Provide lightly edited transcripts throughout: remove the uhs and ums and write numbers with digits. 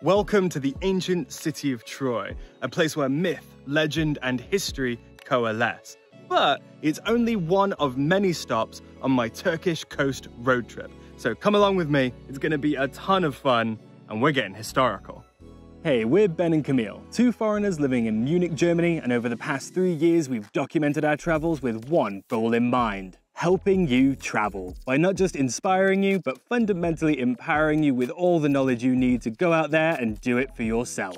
Welcome to the ancient city of Troy, a place where myth, legend, and history coalesce. But it's only one of many stops on my Turkish coast road trip. So come along with me, it's going to be a ton of fun, and we're getting historical. Hey, we're Ben and Camille, two foreigners living in Munich, Germany, and over the past 3 years we've documented our travels with one goal in mind: helping you travel, by not just inspiring you, but fundamentally empowering you with all the knowledge you need to go out there and do it for yourself.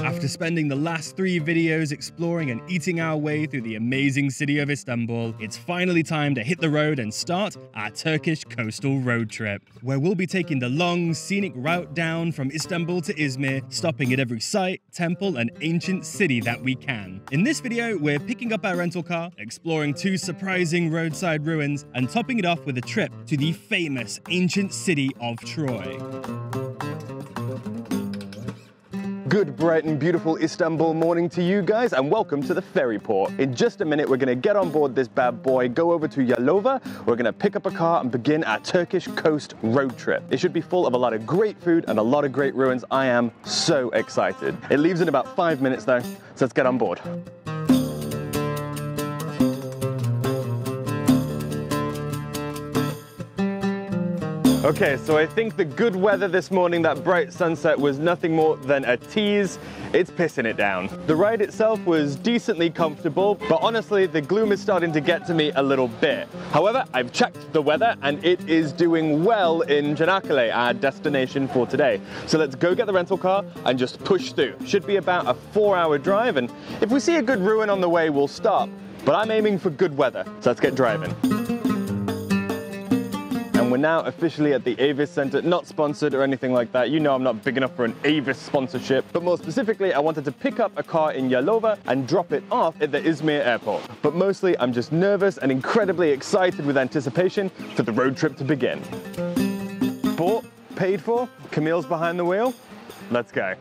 After spending the last 3 videos exploring and eating our way through the amazing city of Istanbul, it's finally time to hit the road and start our Turkish coastal road trip, where we'll be taking the long, scenic route down from Istanbul to Izmir, stopping at every site, temple, and ancient city that we can. In this video, we're picking up our rental car, exploring 2 surprising roadside ruins, and topping it off with a trip to the famous ancient city of Troy. Good, bright and beautiful Istanbul morning to you guys, and welcome to the ferry port. In just a minute, we're gonna get on board this bad boy, go over to Yalova, we're gonna pick up a car and begin our Turkish coast road trip. It should be full of a lot of great food and a lot of great ruins. I am so excited. It leaves in about 5 minutes though, so let's get on board. Okay, so I think the good weather this morning, that bright sunset, was nothing more than a tease. It's pissing it down. The ride itself was decently comfortable, but honestly, the gloom is starting to get to me a little bit. However, I've checked the weather and it is doing well in Canakkale, our destination for today. So let's go get the rental car and just push through. Should be about a 4-hour drive, and if we see a good ruin on the way, we'll stop. But I'm aiming for good weather, so let's get driving. We're now officially at the Avis Center, not sponsored or anything like that. You know I'm not big enough for an Avis sponsorship, but more specifically, I wanted to pick up a car in Yalova and drop it off at the Izmir airport. But mostly, I'm just nervous and incredibly excited with anticipation for the road trip to begin. Bought, paid for, Camille's behind the wheel. Let's go.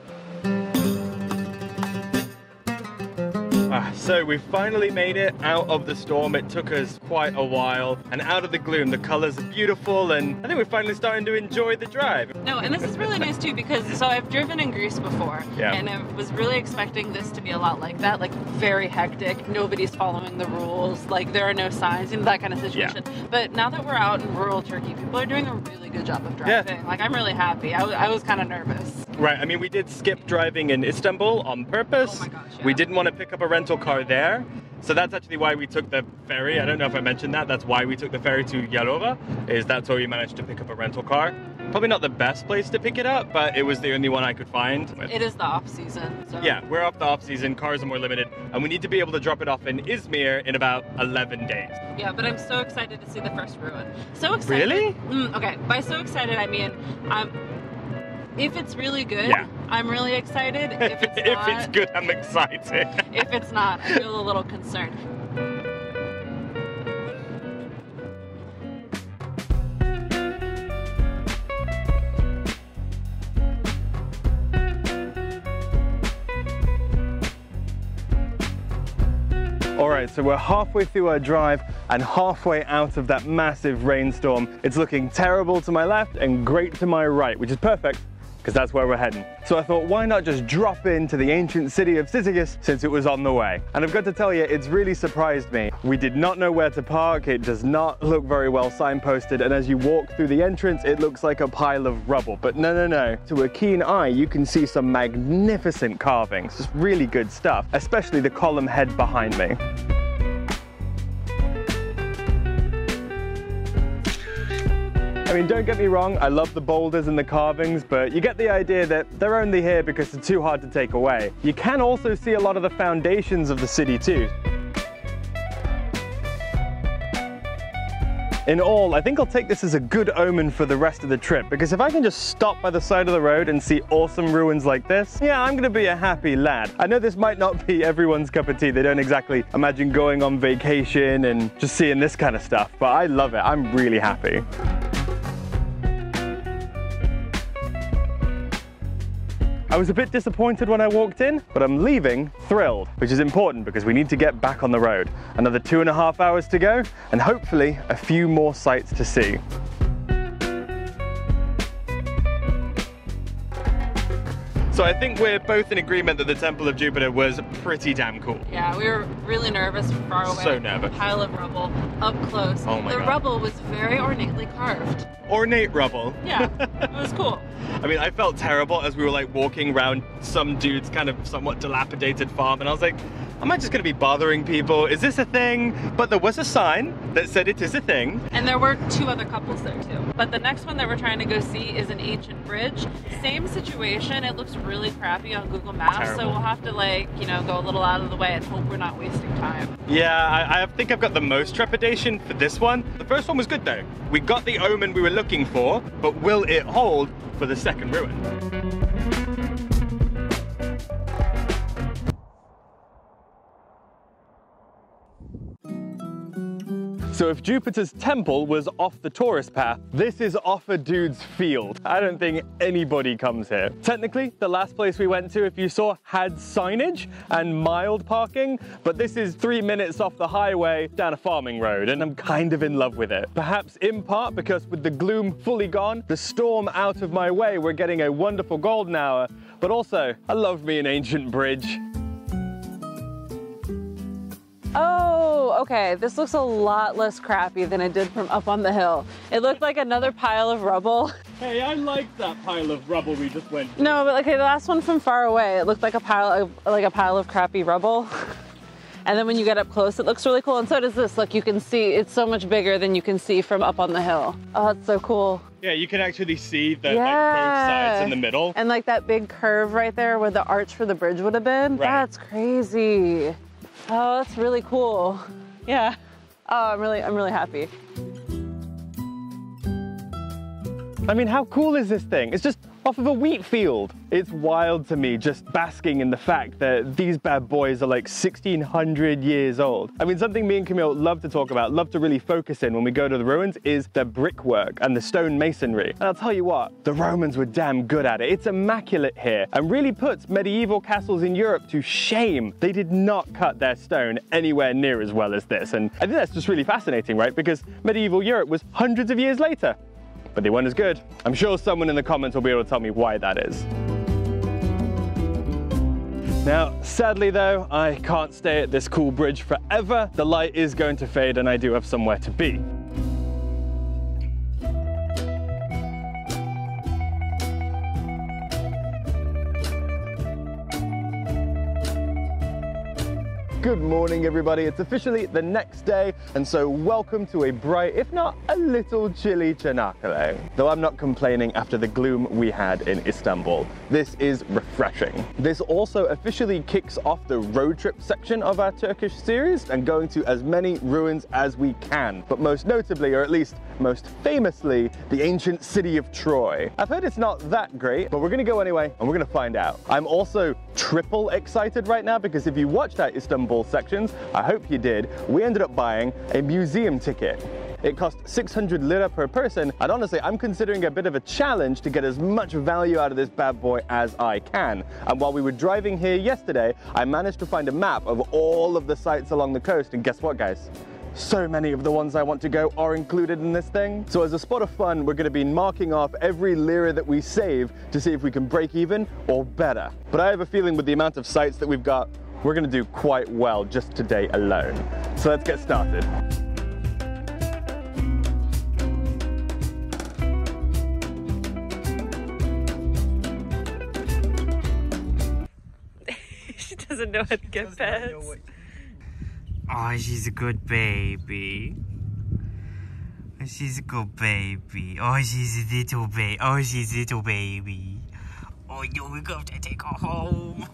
So we finally made it out of the storm. It took us quite a while, and out of the gloom. The colors are beautiful, and I think we're finally starting to enjoy the drive. No, and this is really nice too, because so I've driven in Greece before, and I was really expecting this to be a lot like that, like very hectic, nobody's following the rules, like there are no signs, and that kind of situation. Yeah. But now that we're out in rural Turkey, people are doing a really good job of driving. Yeah. Like, I'm really happy. I was kind of nervous. Right, I mean, we did skip driving in Istanbul on purpose. Oh my gosh, yeah. We didn't want to pick up a rental car there. So that's actually why we took the ferry. I don't know if I mentioned that. That's why we took the ferry to Yalova, is that's where we managed to pick up a rental car. Probably not the best place to pick it up, but it was the only one I could find. It is the off-season. So. Yeah, we're off the off-season, cars are more limited, and we need to be able to drop it off in Izmir in about 11 days. Yeah, but I'm so excited to see the first ruin. So excited. Really? Okay, by so excited, I mean, if it's really good, I'm really excited. If it's not, if it's good, I'm excited. If it's not, I feel a little concerned. All right, so we're halfway through our drive and halfway out of that massive rainstorm. It's looking terrible to my left and great to my right, which is perfect, because that's where we're heading. So I thought, why not just drop into the ancient city of Cyzicus since it was on the way? And I've got to tell you, it's really surprised me. We did not know where to park. It does not look very well signposted. And as you walk through the entrance, it looks like a pile of rubble. But no. To a keen eye, you can see some magnificent carvings. Just really good stuff, especially the column head behind me. I mean, don't get me wrong, I love the boulders and the carvings, but you get the idea that they're only here because they're too hard to take away. You can also see a lot of the foundations of the city too. In all, I think I'll take this as a good omen for the rest of the trip, because if I can just stop by the side of the road and see awesome ruins like this, yeah, I'm gonna be a happy lad. I know this might not be everyone's cup of tea. They don't exactly imagine going on vacation and just seeing this kind of stuff, but I love it. I'm really happy. I was a bit disappointed when I walked in, but I'm leaving thrilled, which is important because we need to get back on the road. Another 2.5 hours to go, and hopefully a few more sights to see. So I think we're both in agreement that the Temple of Jupiter was pretty damn cool. Yeah, we were really nervous from far away. So nervous. Pile of rubble up close. Oh my God. The rubble was very ornately carved. Ornate rubble. Yeah, it was cool. I mean, I felt terrible as we were like walking around some dude's kind of somewhat dilapidated farm, and I was like, am I just going to be bothering people? Is this a thing? But there was a sign that said it is a thing. And there were 2 other couples there too. But the next one that we're trying to go see is an ancient bridge. Same situation. It looks really crappy on Google Maps. Terrible. So we'll have to like, you know, go a little out of the way and hope we're not wasting time. Yeah, I think I've got the most trepidation for this one. The first one was good though. We got the omen we were looking for, but will it hold for the second ruin? So if Jupiter's temple was off the tourist path, this is off a dude's field. I don't think anybody comes here. Technically, the last place we went to, if you saw, had signage and mild parking, but this is 3 minutes off the highway down a farming road, and I'm kind of in love with it. Perhaps in part because with the gloom fully gone, the storm out of my way, we're getting a wonderful golden hour, but also, I love me an ancient bridge. Oh, okay. This looks a lot less crappy than it did from up on the hill. It looked like another pile of rubble. Hey, I liked that pile of rubble we just went to. No, but okay, the last one from far away, it looked like a pile of crappy rubble. And then when you get up close, it looks really cool. And so does this. Look, you can see it's so much bigger than you can see from up on the hill. Oh, it's so cool. Yeah, you can actually see the like, both sides in the middle. And like that big curve right there where the arch for the bridge would have been. Right. That's crazy. Oh, that's really cool. Yeah. Oh, I'm really happy. I mean, how cool is this thing? It's just off of a wheat field. It's wild to me just basking in the fact that these bad boys are like 1,600 years old. I mean, something me and Camille love to talk about, love to really focus in when we go to the ruins is the brickwork and the stone masonry. And I'll tell you what, the Romans were damn good at it. It's immaculate here and really puts medieval castles in Europe to shame. They did not cut their stone anywhere near as well as this. And I think that's just really fascinating, right? Because medieval Europe was hundreds of years later. But they weren't as good. I'm sure someone in the comments will be able to tell me why that is. Now, sadly though, I can't stay at this cool bridge forever. The light is going to fade and I do have somewhere to be. Good morning, everybody. It's officially the next day, and so welcome to a bright, if not a little chilly Canakkale. Though I'm not complaining after the gloom we had in Istanbul. This is refreshing. This also officially kicks off the road trip section of our Turkish series and going to as many ruins as we can, but most notably, or at least most famously, the ancient city of Troy. I've heard it's not that great, but we're gonna go anyway, and we're gonna find out. I'm also triple excited right now because if you watched our Istanbul sections, I hope you did, we ended up buying a museum ticket. It cost 600 lira per person, and honestly, I'm considering a bit of a challenge to get as much value out of this bad boy as I can. And while we were driving here yesterday, I managed to find a map of all of the sites along the coast, and guess what, guys? So many of the ones I want to go are included in this thing. So as a spot of fun, we're gonna be marking off every lira that we save to see if we can break even or better. But I have a feeling with the amount of sites that we've got, we're gonna do quite well just today alone. So let's get started. She doesn't know how to get pets. Oh, she's a good baby. She's a good baby. Oh, she's a little baby. Oh, she's a little baby. Oh, no, we're going to take her home.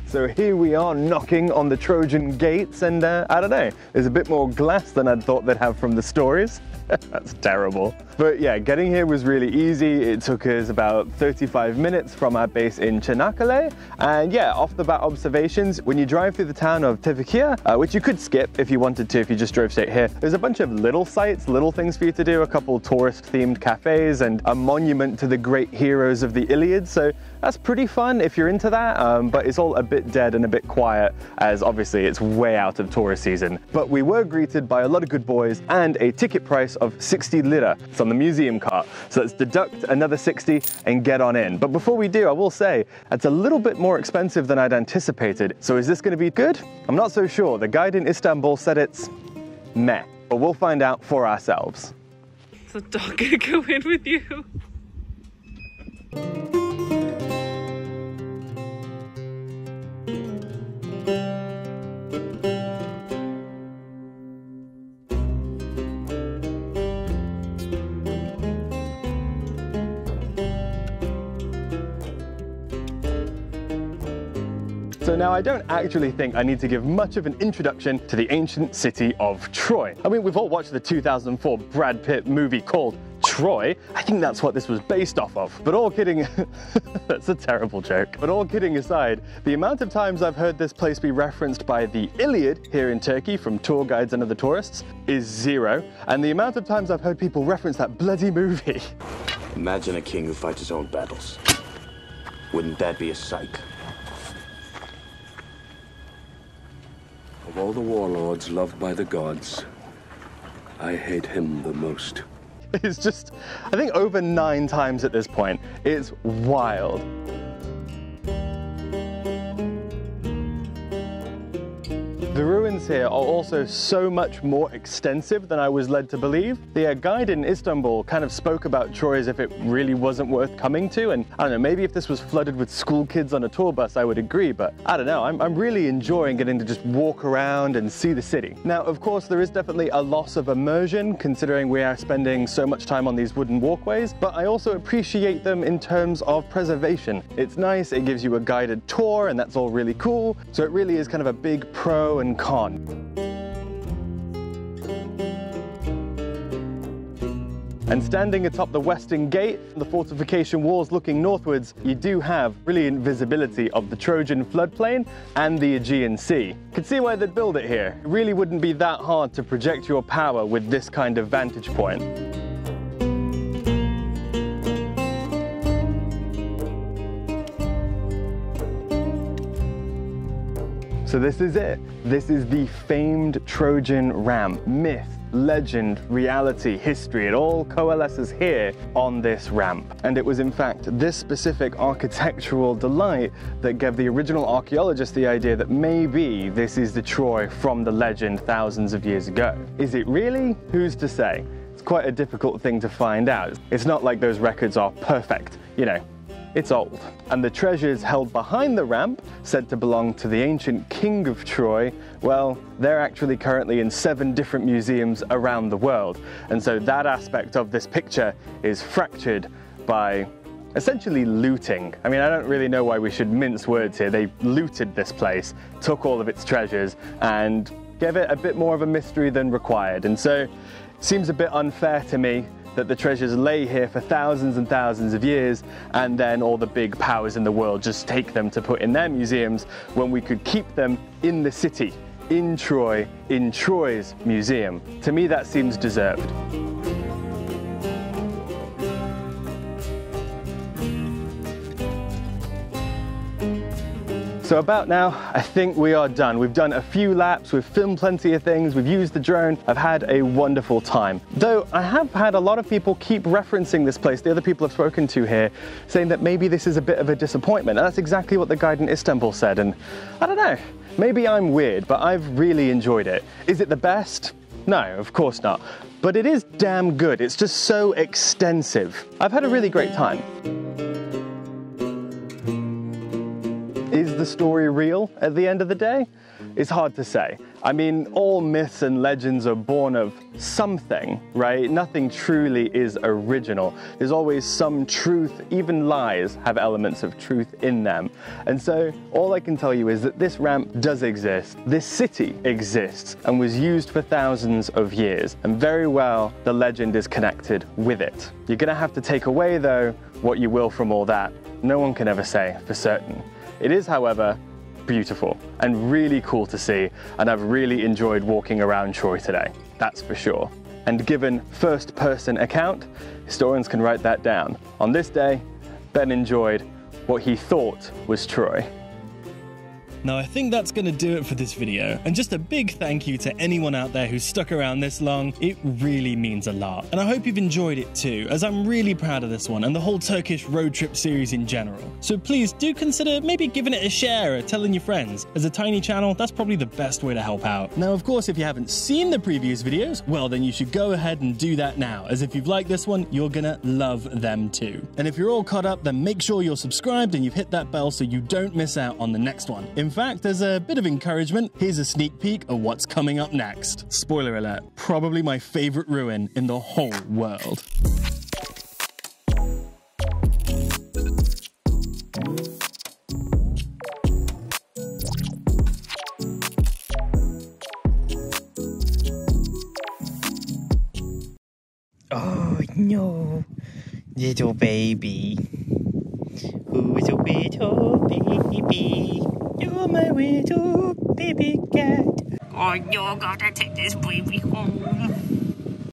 So here we are knocking on the Trojan gates, and I don't know, there's a bit more glass than I'd thought they'd have from the stories. That's terrible. But yeah, getting here was really easy. It took us about 35 minutes from our base in Canakkale. And yeah, off the bat observations, when you drive through the town of Tevkiye, which you could skip if you wanted to, if you just drove straight here, there's a bunch of little sites, little things for you to do, a couple tourist-themed cafes and a monument to the great heroes of the Iliad. So that's pretty fun if you're into that, but it's all a bit dead and a bit quiet, as obviously it's way out of tourist season. But we were greeted by a lot of good boys and a ticket price of 60 lira. It's on the museum cart. So let's deduct another 60 and get on in. But before we do, I will say, it's a little bit more expensive than I'd anticipated. So is this going to be good? I'm not so sure. The guide in Istanbul said it's meh, but we'll find out for ourselves. Is the dog gonna go in with you? So now I don't actually think I need to give much of an introduction to the ancient city of Troy. I mean, we've all watched the 2004 Brad Pitt movie called Troy. I think that's what this was based off of. But all kidding, that's a terrible joke. But all kidding aside, the amount of times I've heard this place be referenced by the Iliad here in Turkey from tour guides and other tourists is 0. And the amount of times I've heard people reference that bloody movie. Imagine a king who fights his own battles. Wouldn't that be a sight? Of all the warlords loved by the gods, I hate him the most. It's just, I think over 9 times at this point. It's wild. The ruins here are also so much more extensive than I was led to believe. The guide in Istanbul kind of spoke about Troy as if it really wasn't worth coming to, and I don't know, maybe if this was flooded with school kids on a tour bus I would agree, but I don't know, I'm really enjoying getting to just walk around and see the city. Now of course there is definitely a loss of immersion considering we are spending so much time on these wooden walkways, but I also appreciate them in terms of preservation. It's nice, it gives you a guided tour and that's all really cool, so it really is kind of a big pro and con. And standing atop the western gate, the fortification walls looking northwards, you do have brilliant visibility of the Trojan floodplain and the Aegean Sea. You can see why they'd build it here. It really wouldn't be that hard to project your power with this kind of vantage point. So this is it. This is the famed Trojan ramp. Myth, legend, reality, history, it all coalesces here on this ramp. And it was in fact this specific architectural delight that gave the original archaeologists the idea that maybe this is the Troy from the legend thousands of years ago. Is it really? Who's to say? It's quite a difficult thing to find out. It's not like those records are perfect, you know. It's old. And the treasures held behind the ramp, said to belong to the ancient king of Troy, well, they're actually currently in 7 different museums around the world. And so that aspect of this picture is fractured by essentially looting. I mean, I don't really know why we should mince words here. They looted this place, took all of its treasures, and gave it a bit more of a mystery than required. And so it seems a bit unfair to me that the treasures lay here for thousands and thousands of years and then all the big powers in the world just take them to put in their museums when we could keep them in the city, in Troy, in Troy's museum. To me that seems deserved. So about now, I think we are done. We've done a few laps, we've filmed plenty of things, we've used the drone. I've had a wonderful time. Though I have had a lot of people keep referencing this place, the other people I've spoken to here, saying that maybe this is a bit of a disappointment. And that's exactly what the guide in Istanbul said. And I don't know, maybe I'm weird, but I've really enjoyed it. Is it the best? No, of course not. But it is damn good. It's just so extensive. I've had a really great time. Is the story real at the end of the day? It's hard to say. I mean, all myths and legends are born of something, right? Nothing truly is original. There's always some truth, even lies have elements of truth in them. And so all I can tell you is that this ramp does exist. This city exists and was used for thousands of years. And very well, the legend is connected with it. You're gonna have to take away, though, what you will from all that. No one can ever say for certain. It is, however, beautiful and really cool to see, and I've really enjoyed walking around Troy today, that's for sure. And given first-person account, historians can write that down. On this day, Ben enjoyed what he thought was Troy. Now I think that's going to do it for this video, and just a big thank you to anyone out there who stuck around this long. It really means a lot, and I hope you've enjoyed it too, as I'm really proud of this one and the whole Turkish road trip series in general. So please do consider maybe giving it a share or telling your friends. As a tiny channel, that's probably the best way to help out. Now of course, if you haven't seen the previous videos, well then you should go ahead and do that now, as if you've liked this one, you're gonna love them too. And if you're all caught up, then make sure you're subscribed and you've hit that bell so you don't miss out on the next one. In fact, as a bit of encouragement, here's a sneak peek of what's coming up next. Spoiler alert, probably my favorite ruin in the whole world. Oh no, little baby. Who's a little baby? You're my little baby cat. Oh, you're gonna take this baby home.